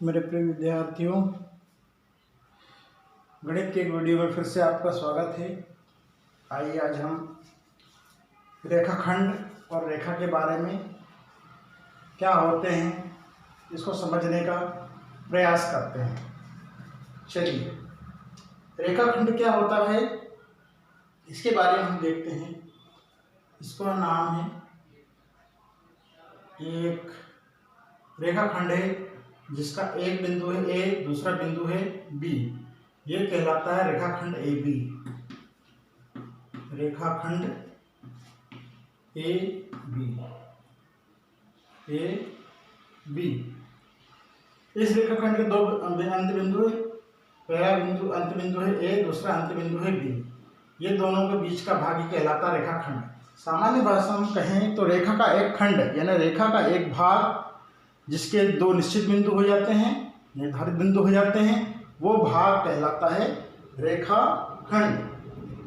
मेरे प्रिय विद्यार्थियों, गणित के एक वीडियो में फिर से आपका स्वागत है। आइए आज हम रेखाखंड और रेखा के बारे में क्या होते हैं इसको समझने का प्रयास करते हैं। चलिए, रेखाखंड क्या होता है इसके बारे में हम देखते हैं। इसका नाम है, एक रेखाखंड है जिसका एक बिंदु है ए, दूसरा बिंदु है बी। ये कहलाता है रेखाखंड ए बी। रेखाखंड ए बी, ए बी। इस रेखाखंड के दो अंत बिंदु है। पहला बिंदु अंत बिंदु है ए, दूसरा अंत बिंदु है बी। ये दोनों के बीच का भाग ही कहलाता है रेखाखंड। सामान्य भाषा में कहें तो रेखा का एक खंड यानी रेखा का एक भाग जिसके दो निश्चित बिंदु हो जाते हैं, निर्धारित बिंदु हो जाते हैं, वो भाग कहलाता है रेखाखंड।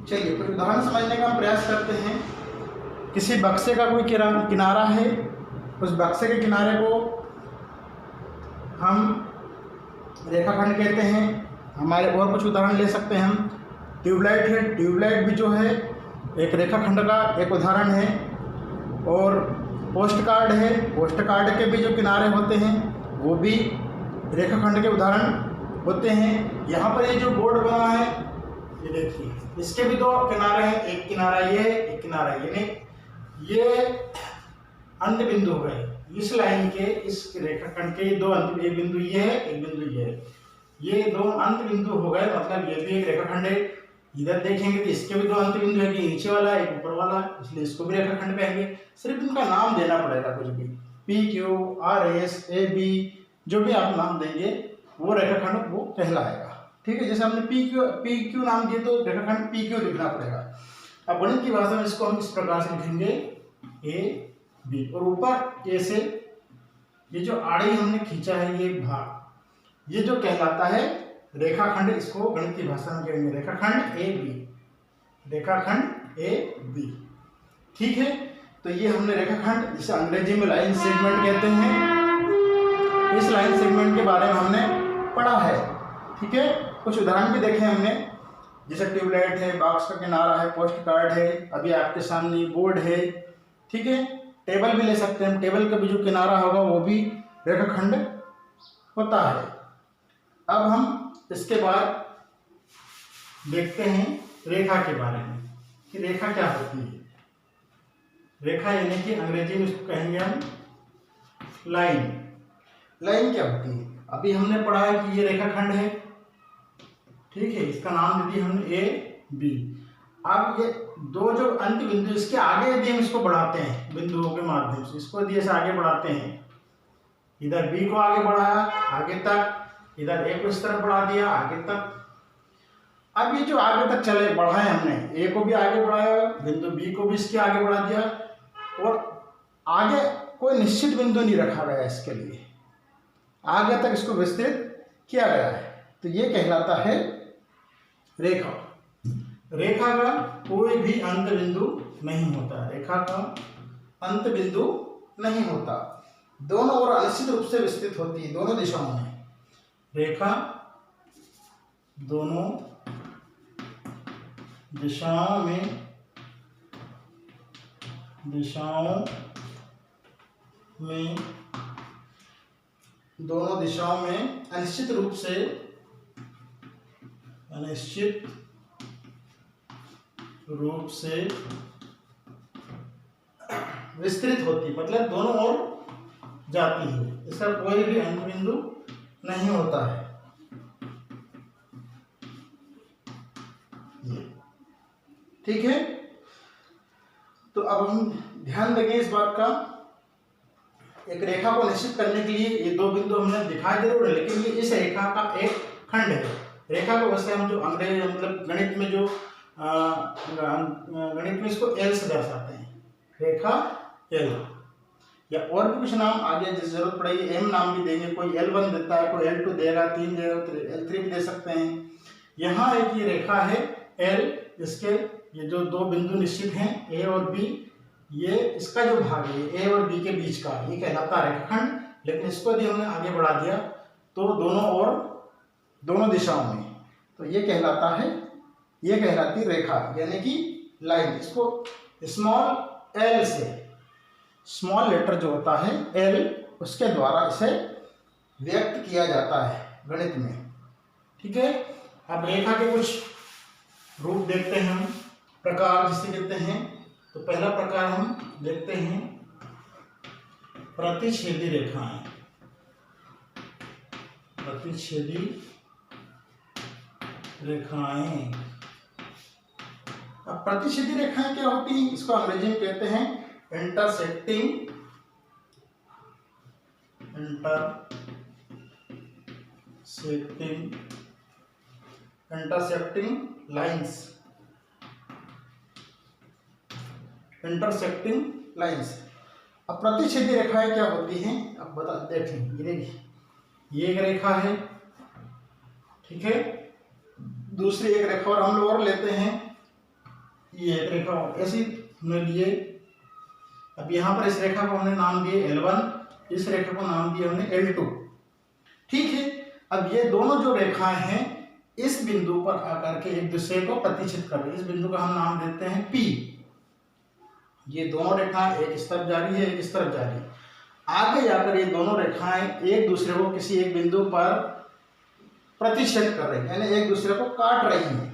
चलिए कुछ उदाहरण समझने का हम प्रयास करते हैं। किसी बक्से का कोई किनारा है, उस बक्से के किनारे को हम रेखाखंड कहते हैं। हमारे और कुछ उदाहरण ले सकते हैं हम। ट्यूबलाइट है, ट्यूबलाइट भी जो है एक रेखाखंड का एक उदाहरण है। और पोस्ट कार्ड है, पोस्ट कार्ड के भी जो किनारे होते हैं वो भी रेखाखंड के उदाहरण होते हैं। यहाँ पर ये जो बोर्ड बना है, ये देखिए, इसके भी दो किनारे हैं, एक किनारा ये है, एक किनारा ये। नहीं, ये अंत बिंदु हो गए इस लाइन के, इस रेखाखंड के दो अंत, एक बिंदु ये है, एक बिंदु ये है। ये दो अंत बिंदु हो गए, मतलब ये भी एक रेखाखंड है। इधर देखेंगे तो इसके भी दो अंत बिंदु है, कि नीचे वाला एक ऊपर वाला, इसलिए इसको भी रेखाखंड कहेंगे। सिर्फ इनका नाम देना पड़ेगा, कुछ भी P Q R S A B जो भी आप नाम देंगे वो रेखाखंड वो कहलाएगा। ठीक है, जैसे हमने पी क्यू नाम दिए तो रेखाखंड पी क्यू लिखना पड़ेगा। अब गणित की भाषा में इसको हम इस प्रकार से लिखेंगे ए बी, और ऊपर ए से ये जो आड़ी हमने खींचा है ये भाग, ये जो कहलाता है रेखाखंड। इसको गणित की भाषा में कहेंगे रेखाखंड ए बी, रेखाखंड ए बी। ठीक है, तो ये हमने रेखाखंड, जिसे अंग्रेजी में लाइन सेगमेंट कहते हैं, इस लाइन सेगमेंट के बारे में हमने पढ़ा है। ठीक है, कुछ उदाहरण भी देखे हमने, जैसे ट्यूबलाइट है, बॉक्स का किनारा है, पोस्ट कार्ड है, अभी आपके सामने बोर्ड है। ठीक है, टेबल भी ले सकते हैं, टेबल का भी जो किनारा होगा वो भी रेखाखंड होता है। अब हम इसके बाद देखते हैं रेखा के बारे में कि रेखा क्या होती है। रेखा यानी कि अंग्रेजी में इसको कहेंगे हम लाइन। लाइन क्या होती है? अभी हमने पढ़ा है कि ये रेखाखंड है। ठीक है, इसका नाम दे दिया हमने ए बी। अब ये दो जो अंत बिंदु, इसके आगे यदि हम इसको बढ़ाते हैं बिंदुओं के माध्यम से, इसको यदि ऐसे आगे बढ़ाते हैं, इधर बी को आगे बढ़ाया आगे तक, इधर ए को इस तरफ बढ़ा दिया आगे तक। अब ये जो आगे तक चले बढ़ाए हमने, ए को भी आगे बढ़ाया, बिंदु बी को भी इसके आगे बढ़ा दिया, और आगे कोई निश्चित बिंदु नहीं रखा गया इसके लिए, आगे तक इसको विस्तृत किया गया है, तो ये कहलाता है रेखा। रेखा का कोई भी अंत बिंदु नहीं होता, रेखा का अंत बिंदु नहीं होता, दोनों ओर अनिश्चित रूप से विस्तृत होती है, दोनों दिशाओं में। रेखा दोनों दिशाओं में दोनों दिशाओं में अनिश्चित रूप से विस्तृत होती है, मतलब दोनों ओर जाती है, इसका कोई भी अंत बिंदु नहीं होता है। ठीक है, तो अब हम ध्यान देंगे इस बात का, एक रेखा को निश्चित करने के लिए ये दो बिंदु हमने दिखाई जरूर है, लेकिन ये इस रेखा का एक खंड है। रेखा को वैसे हम जो अंग्रेजी मतलब गणित में जो गणित में इसको एल से दर्शाते हैं, रेखा एल, या और भी कुछ नाम आगे जिस जरूरत पड़ेगी एम नाम भी देंगे, कोई L1 देता है, कोई L2 देगा, 3 देगा तो L3 भी दे सकते हैं। यहाँ एक ये रेखा है L, इसके ये जो दो बिंदु निश्चित हैं ए और बी, ये इसका जो भाग है ए और बी के बीच का, ये कहलाता है रेखाखंड। लेकिन इसको यदि हमने आगे बढ़ा दिया तो दोनों दिशाओं में, तो ये कहलाती रेखा यानी कि लाइन। इसको स्मॉल एल से, स्मॉल लेटर जो होता है एल, उसके द्वारा इसे व्यक्त किया जाता है गणित में। ठीक है। अब रेखा के कुछ रूप देखते हैं हम, प्रकार जिसे कहते हैं। तो पहला प्रकार हम देखते हैं प्रतिच्छेदी रेखाएं। प्रतिच्छेदी रेखाएं। अब प्रतिच्छेदी रेखाएं क्या होती हैं? इसको अंग्रेजी में कहते हैं इंटरसेक्टिंग लाइंस। Intersecting lines. अब प्रतिच्छेदी रेखाएं क्या होती हैं? अब देखें, ये देखिए, ये एक रेखा है, ठीक है। दूसरी एक रेखा और हम लोग और लेते हैं, ये एक रेखा और ऐसी हमने लिए। अब यहाँ पर इस रेखा को हमने नाम दिए L1, इस रेखा को नाम दिया हमने L2। ठीक है। अब ये दोनों जो रेखाएं हैं इस बिंदु पर आकर के एक दूसरे को प्रतिच्छेद कर रही है। इस बिंदु का हम नाम देते हैं P। ये दोनों रेखाएं एक इस तरफ जा रही है, एक इस तरफ जा रही है। आगे जाकर ये दोनों रेखाएं एक दूसरे को किसी एक बिंदु पर प्रतिच्छेद कर रही है, यानी एक दूसरे को काट रही है।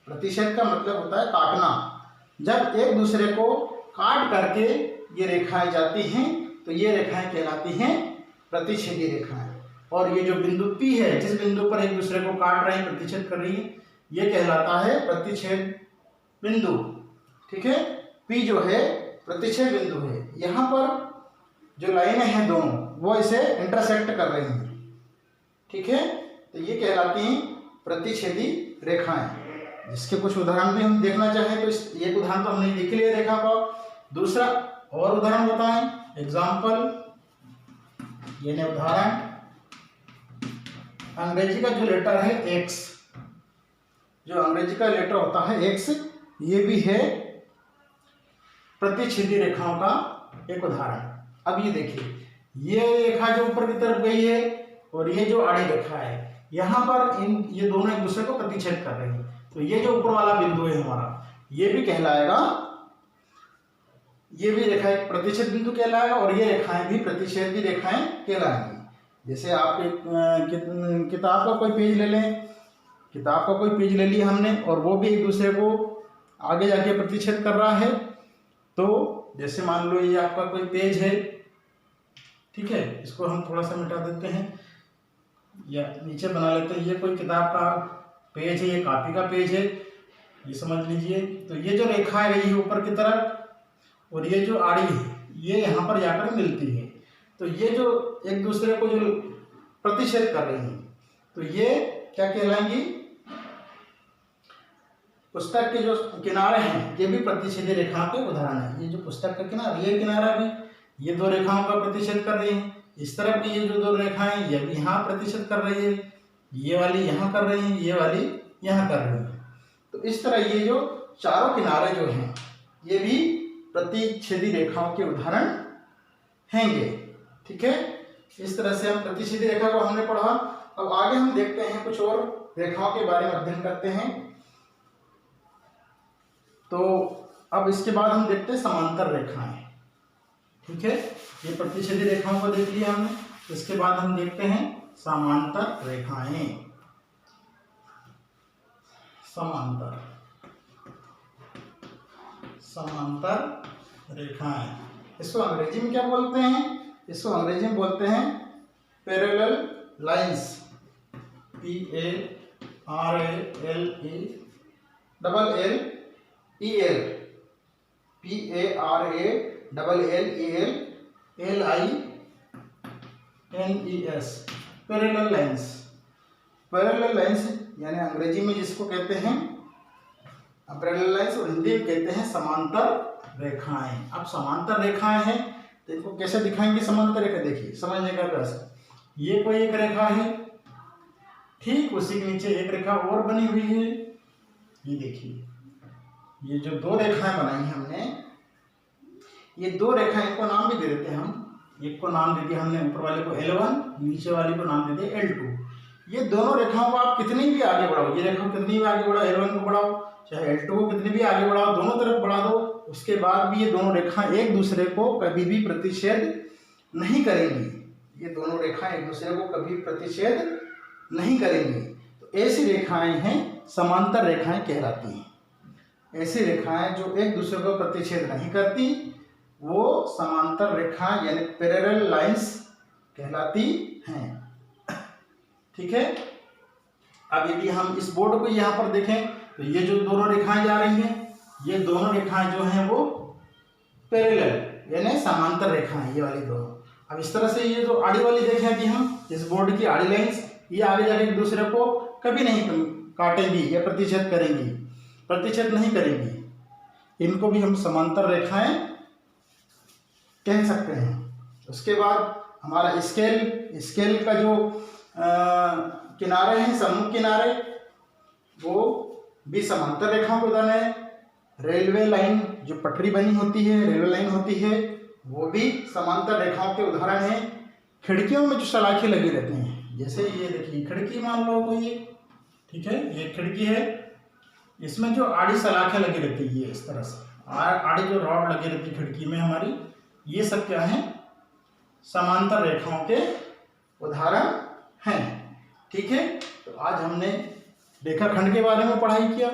प्रतिच्छेद का मतलब होता है काटना। जब एक दूसरे को काट करके ये रेखाएं जाती हैं तो ये रेखाएं कहलाती हैं प्रतिच्छेदी रेखाएं। और ये जो बिंदु P है, जिस बिंदु पर एक दूसरे को काट रही है, प्रतिच्छेद कर रही है, ये कहलाता है प्रतिच्छेद बिंदु। ठीक है। P जो है प्रतिच्छेद बिंदु है। यहाँ पर जो लाइनें हैं दोनों, वो इसे इंटरसेक्ट कर रही हैं। ठीक है। तो ये कहलाती हैं प्रतिच्छेदी रेखाएं। जिसके कुछ उदाहरण भी हम देखना चाहें तो एक उदाहरण तो हमने देख लिया रेखा का। दूसरा और उदाहरण बताएं, एग्जाम्पल, यानी उदाहरण। अंग्रेजी का जो लेटर है X, जो अंग्रेजी का लेटर होता है X, ये भी है प्रतिच्छेदी रेखाओं का एक उदाहरण। अब ये देखिए, ये रेखा जो ऊपर की तरफ गई है और ये जो आड़ी रेखा है, यहाँ पर ये दोनों एक दूसरे को प्रतिच्छेद कर रहे हैं। तो ये जो ऊपर वाला बिंदु है हमारा, ये भी कहलाएगा, ये भी रेखा एक प्रतिच्छेद बिंदु कहलाएगा और ये रेखाएं भी प्रतिच्छेदी रेखाएं कहलाएंगी। जैसे आप किताब का कोई पेज ले लें, किताब का कोई पेज ले लिया हमने और वो भी एक दूसरे को आगे जाके प्रतिच्छेद कर रहा है। तो जैसे मान लो ये आपका कोई पेज है, ठीक है, इसको हम थोड़ा सा मिटा देते हैं या नीचे बना लेते हैं। ये कोई किताब का पेज है, ये कॉपी का पेज है, ये समझ लीजिए। तो ये जो रेखा गई है ऊपर की तरफ और ये जो आड़ी है, ये यहाँ पर जाकर मिलती है। तो ये जो एक दूसरे को जो प्रतिच्छेद कर रही हैं, तो ये क्या कहलाएंगी? पुस्तक के जो किनारे हैं, ये भी प्रतिच्छेदी रेखाओं के उदाहरण है। ये जो पुस्तक का किनारा, ये किनारा भी, ये दो रेखाओं का प्रतिच्छेद कर रही हैं। इस तरफ की ये जो दो रेखाएं, ये भी यहाँ प्रतिच्छेद कर रही है, ये वाली यहाँ कर रही है, ये वाली यहाँ कर रही है। तो इस तरह ये जो चारों किनारे जो हैं, ये भी प्रतिच्छेदी रेखाओं के उदाहरण हैंगे। ठीक है। इस तरह से हम प्रतिच्छेदी रेखा को हमने पढ़ा। अब आगे हम देखते हैं कुछ और रेखाओं के बारे में अध्ययन करते हैं। तो अब इसके बाद हम देखते हैं समांतर रेखाएं। ठीक है। ये प्रतिच्छेदी रेखाओं को देख लिया हमने। इसके बाद हम देखते हैं समांतर रेखाएं। समांतर रेखाएं, इसको अंग्रेजी में क्या बोलते हैं? इसको अंग्रेजी में बोलते हैं parallel lines. PARALLEL, PARALLELLINES, parallel lines. Parallel lines यानी अंग्रेजी में जिसको कहते हैं पैरेलल लाइंस और हिंदी में कहते हैं समांतर रेखाएं। अब समांतर रेखाएं हैं, देखो कैसे दिखाएंगे समांतर रेखा, देखिए समझने का प्रयास। ये कोई एक रेखा है, ठीक उसी के नीचे एक रेखा और बनी हुई है। ये देखिए, ये जो दो रेखाएं बनाई हैं हमने, ये दो रेखाएं को नाम भी दे देते हैं हम एक को नाम दे दिया हमने, ऊपर वाले को L1, नीचे वाले को नाम दे दिया L2। ये दोनों रेखाओं को आप कितनी भी आगे बढ़ाओ, ये रेखा कितनी भी आगे बढ़ाओ, L1 को बढ़ाओ चाहे L2 को कितनी भी आगे बढ़ाओ, दोनों तरफ बढ़ा दो, उसके बाद भी ये दोनों रेखाएं एक दूसरे को कभी भी प्रतिच्छेद नहीं करेंगी। ये दोनों रेखाएं एक दूसरे को कभी प्रतिच्छेद नहीं करेंगी। तो ऐसी रेखाएं हैं समांतर रेखाएं कहलाती हैं। ऐसी रेखाएं जो एक दूसरे को प्रतिच्छेद नहीं करती वो समांतर रेखाएं यानी पैरेलल लाइंस कहलाती हैं। ठीक है। अब यदि हम इस बोर्ड को यहाँ पर देखें तो ये जो दोनों रेखाएं जा रही हैं, ये दोनों रेखाएं जो हैं वो पैरेलल यानी समांतर रेखाएं, ये वाली दोनों। अब इस तरह से ये जो आड़ी वाली देखें अभी हम इस बोर्ड की आड़ी लाइंस, ये आगे जाके एक दूसरे को कभी नहीं काटेंगी या प्रतिच्छेद करेंगी, प्रतिच्छेद नहीं करेंगी। इनको भी हम समांतर रेखाएं कह सकते हैं। उसके बाद हमारा स्केल का जो किनारे हैं, सम्मुख किनारे, वो भी समांतर रेखाओं के उदाहरण है। रेलवे लाइन जो पटरी बनी होती है, रेलवे लाइन होती है, वो भी समांतर रेखाओं के उदाहरण हैं। खिड़कियों में जो सलाखें लगी रहती हैं, जैसे ये देखिए खिड़की मान लो कोई, ठीक है, ये खिड़की है, इसमें जो आड़ी सलाखें लगी रहती है ये इस तरह से, आड़ी जो रॉड लगी रहती है खिड़की में हमारी, ये सब क्या है, समांतर रेखाओं के उदाहरण हैं। ठीक है। तो आज हमने रेखाखंड के बारे में पढ़ाई किया,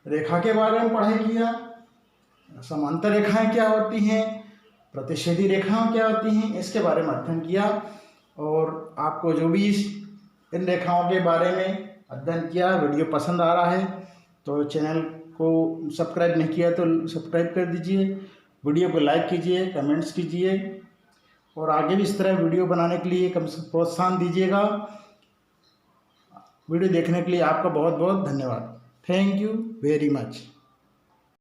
रेखा के बारे में पढ़ाई किया, समांतर रेखाएं क्या होती हैं, प्रतिच्छेदी रेखाएं क्या होती हैं, इसके बारे में अध्ययन किया। और आपको जो भी इन रेखाओं के बारे में अध्ययन किया, वीडियो पसंद आ रहा है तो चैनल को सब्सक्राइब नहीं किया तो सब्सक्राइब कर दीजिए, वीडियो को लाइक कीजिए, कमेंट्स कीजिए और आगे भी इस तरह वीडियो बनाने के लिए कम से प्रोत्साहन दीजिएगा। वीडियो देखने के लिए आपका बहुत बहुत धन्यवाद। Thank you very much.